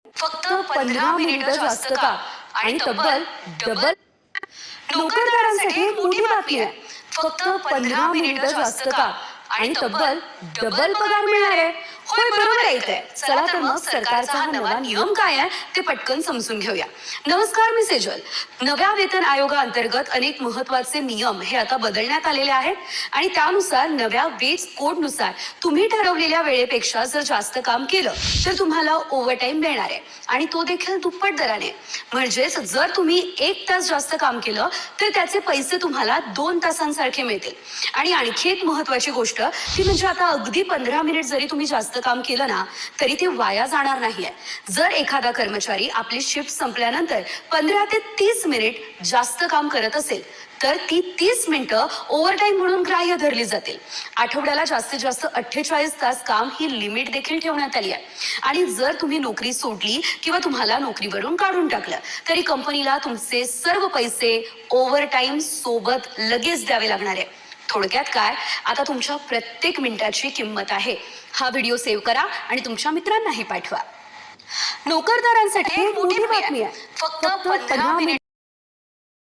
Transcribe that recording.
फक्त 15 मिनिटं जास्त का आणि तब्बल डबल नोकरदारांसाठी मोठी बातमी आहे. फक्त 15 मिनिटं जास्त का आणि तब्बल डबल पगार मिळणार आहे. होय, बरोबर ऐकताय. चला तर मग सरकारचा हा नवा नियम काय आहे ते पटकन समजून घेऊया. नमस्कार, मी सेजल. नव्या वेतन आयोगाअंतर्गत अनेक महत्त्वाचे नियम हे आता बदलण्यात आलेले आहेत आणि त्यानुसार नव्या वेज कोडनुसार तुम्ही ठरवलेल्या वेळेपेक्षा जर जास्त काम केलं तर तुम्हाला ओव्हरटाईम मिळणार आहे आणि तो देखील दुप्पट दराने. म्हणजेच जर तुम्ही 1 तास जास्त काम केलं तर त्याचे पैसे तुम्हाला 2 तासांसारखे मिळतील. आणि आणखी एक महत्त्वाची गोष्ट ती म्हणजे आता अगदी 15 मिनिट जरी तुम्ही जास्त काम केलं ना तरी ते वाया जाणार नाहीये. जर एखादा कर्मचारी आपली शिफ्ट संपल्यानंतर 15 ते 30 मिनिट जास्त काम करत असेल तर ती 30 मिनिटं ओव्हरटाईम म्हणून ग्राह्य धरली जातील. आठवड्याला जास्तीत जास्त 48 तास काम ही लिमिट देखील ठेवण्यात आली आहे. आणि जर तुम्ही नोकरी सोडली किंवा तुम्हाला नोकरीवरून काढून टाकलं तरी कंपनीला तुमचे सर्व पैसे ओव्हरटाईम सोबत लगेच द्यावे लागणार आहे. थोडक्यात काय, आता तुमच्या प्रत्येक मिनिटाची किंमत आहे. हा व्हिडिओ सेव्ह करा आणि तुमच्या मित्रांनाही पाठवा. नोकरदारांसाठी मोठी बातमी आहे. फक्त 15 मिनिट